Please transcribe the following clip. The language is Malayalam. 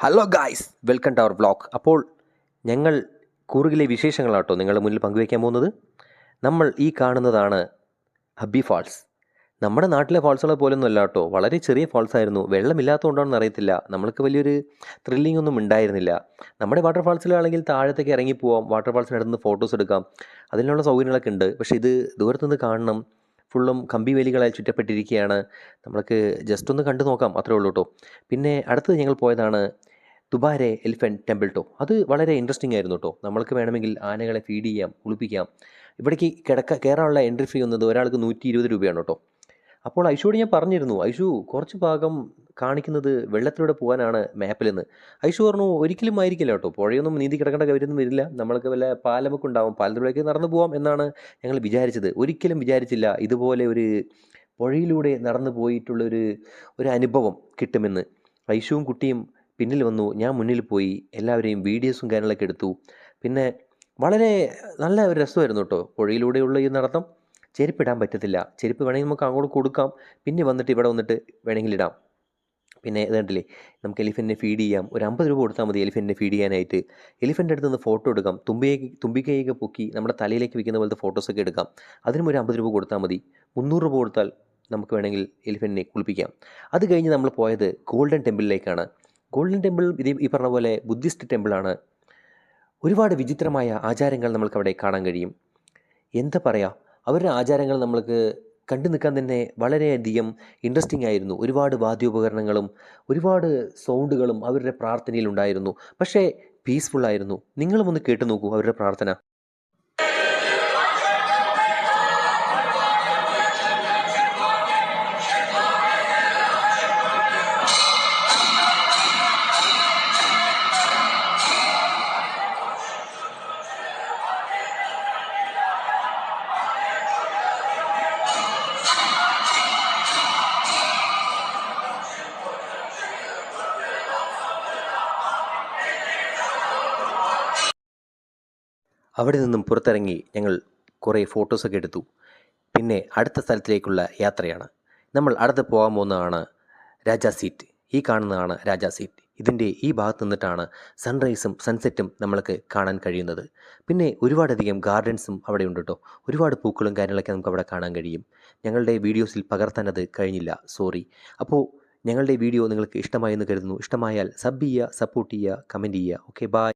Hello guys, welcome to our vlog. അപ്പോൾ ഞങ്ങൾ കൂർഗിലെ വിശേഷങ്ങളാട്ടോ നിങ്ങളുടെ മുന്നിൽ പങ്കുവയ്ക്കാൻ പോകുന്നത്. നമ്മൾ ഈ കാണുന്നതാണ് ഹബ്ബി ഫാൾസ്. നമ്മുടെ നാട്ടിലെ ഫാൾസുകളെ പോലൊന്നും അല്ല കേട്ടോ, വളരെ ചെറിയ ഫാൾസ് ആയിരുന്നു. വെള്ളമില്ലാത്തതുകൊണ്ടാണെന്ന് അറിയത്തില്ല, നമ്മൾക്ക് വലിയൊരു ത്രില്ലിംഗ് ഒന്നും ഉണ്ടായിരുന്നില്ല. നമ്മുടെ വാട്ടർ ഫാൾസിലാണെങ്കിൽ താഴത്തേക്ക് ഇറങ്ങി പോവാം, വാട്ടർ ഫാൾസിനടുത്ത് ഫോട്ടോസ് എടുക്കാം, അതിനുള്ള സൗകര്യങ്ങളൊക്കെ ഉണ്ട്. പക്ഷേ ഇത് ദൂരത്തുനിന്ന് കാണണം, ഫുള്ളും കമ്പി വേലികളാൽ ചുറ്റപ്പെട്ടിരിക്കുകയാണ്. നമ്മൾക്ക് ജസ്റ്റ് ഒന്ന് കണ്ടു നോക്കാം, അത്രേ ഉള്ളൂ കേട്ടോ. പിന്നെ അടുത്തത് ഞങ്ങൾ പോയതാണ് തുബാരെ എലിഫൻറ്റ് ടെമ്പിൾ ടോ. അത് വളരെ ഇൻട്രസ്റ്റിംഗ് ആയിരുന്നു കേട്ടോ. നമ്മൾക്ക് വേണമെങ്കിൽ ആനകളെ ഫീഡ് ചെയ്യാം, കുളിപ്പിക്കാം. ഇവിടേക്ക് കയറാനുള്ള എൻട്രി ഫീ വന്നത് ഒരാൾക്ക് 120 രൂപയാണ് കേട്ടോ. അപ്പോൾ ഐഷുവോട് ഞാൻ പറഞ്ഞിരുന്നു, ഐഷു കുറച്ച് ഭാഗം കാണിക്കുന്നത് വെള്ളത്തിലൂടെ പോകാനാണ് മാപ്പിലെന്ന്. ഐഷു പറഞ്ഞു ഒരിക്കലും ആയിരിക്കില്ല കേട്ടോ, പുഴയൊന്നും നീന്തി കിടക്കേണ്ട കാര്യമൊന്നും വരില്ല, നമ്മൾക്ക് വല്ല പാലമൊക്കെ ഉണ്ടാവും, പാലത്തിലൂടെയൊക്കെ നടന്നു പോകാം എന്നാണ് ഞങ്ങൾ വിചാരിച്ചത്. ഒരിക്കലും വിചാരിച്ചില്ല ഇതുപോലെ ഒരു പുഴയിലൂടെ നടന്നു പോയിട്ടുള്ളൊരു അനുഭവം കിട്ടുമെന്ന്. ഐഷുവും കുട്ടിയും പിന്നിൽ വന്നു, ഞാൻ മുന്നിൽ പോയി, എല്ലാവരെയും വീഡിയോസും കാര്യങ്ങളൊക്കെ എടുത്തു. പിന്നെ വളരെ നല്ല ഒരു രസമായിരുന്നു കേട്ടോ പുഴയിലൂടെയുള്ള ഈ നടത്തം. ചെരുപ്പിടാൻ പറ്റത്തില്ല, ചെരുപ്പ് വേണമെങ്കിൽ നമുക്ക് അങ്ങോട്ട് കൊടുക്കാം, പിന്നെ വന്നിട്ട് ഇവിടെ വന്നിട്ട് വേണമെങ്കിൽ ഇടാം. പിന്നെ ഇതുണ്ടല്ലേ, നമുക്ക് എലിഫൻറ്റിനെ ഫീഡ് ചെയ്യാം. ഒരു 50 രൂപ കൊടുത്താൽ മതി എലിഫൻറ്റിനെ ഫീഡ് ചെയ്യാനായിട്ട്. എലിഫൻ്റ് അടുത്ത് നിന്ന് ഫോട്ടോ എടുക്കാം, തുമ്പിക്കൈയൊക്കെ പൊക്കി നമ്മുടെ തലയിലേക്ക് വയ്ക്കുന്ന പോലത്തെ ഫോട്ടോസൊക്കെ എടുക്കാം. അതിനും ഒരു 50 രൂപ കൊടുത്താൽ മതി. 300 രൂപ കൊടുത്താൽ നമുക്ക് വേണമെങ്കിൽ എലിഫൻറ്റിനെ കുളിപ്പിക്കാം. അത് കഴിഞ്ഞ് നമ്മൾ പോയത് ഗോൾഡൻ ടെമ്പിളിലേക്കാണ്. ഗോൾഡൻ ടെമ്പിൾ ഇത് ഈ പറഞ്ഞ പോലെ ബുദ്ധിസ്റ്റ് ടെമ്പിളാണ്. ഒരുപാട് വിചിത്രമായ ആചാരങ്ങൾ നമ്മൾക്കവിടെ കാണാൻ കഴിയും. എന്താ പറയുക, അവരുടെ ആചാരങ്ങൾ നമ്മൾക്ക് കണ്ടു നിൽക്കാൻ തന്നെ വളരെയധികം ഇൻട്രസ്റ്റിംഗ് ആയിരുന്നു. ഒരുപാട് വാദ്യോപകരണങ്ങളും ഒരുപാട് സൗണ്ടുകളും അവരുടെ പ്രാർത്ഥനയിൽ ഉണ്ടായിരുന്നു. പക്ഷേ പീസ്ഫുള്ളായിരുന്നു. നിങ്ങളും ഒന്ന് കേട്ടു നോക്കൂ അവരുടെ പ്രാർത്ഥന. അവിടെ നിന്നും പുറത്തിറങ്ങി ഞങ്ങൾ കുറേ ഫോട്ടോസൊക്കെ എടുത്തു. പിന്നെ അടുത്ത സ്ഥലത്തിലേക്കുള്ള യാത്രയാണ്. നമ്മൾ അടുത്ത് പോകാൻ പോകുന്നതാണ് രാജാ സീറ്റ്. ഈ കാണുന്നതാണ് രാജാ സീറ്റ്. ഇതിൻ്റെ ഈ ഭാഗത്ത് നിന്നിട്ടാണ് സൺറൈസും സൺസെറ്റും നമ്മൾക്ക് കാണാൻ കഴിയുന്നത്. പിന്നെ ഒരുപാടധികം ഗാർഡൻസും അവിടെ ഉണ്ട് കേട്ടോ. ഒരുപാട് പൂക്കളും കാര്യങ്ങളൊക്കെ നമുക്ക് അവിടെ കാണാൻ കഴിയും. ഞങ്ങളുടെ വീഡിയോസിൽ പകർത്താൻ അത് കഴിഞ്ഞില്ല, സോറി. അപ്പോൾ ഞങ്ങളുടെ വീഡിയോ നിങ്ങൾക്ക് ഇഷ്ടമായെന്ന് കരുതുന്നു. ഇഷ്ടമായാൽ സബ് ചെയ്യുക, സപ്പോർട്ട് ചെയ്യുക, കമൻറ്റ് ചെയ്യുക. Okay, by.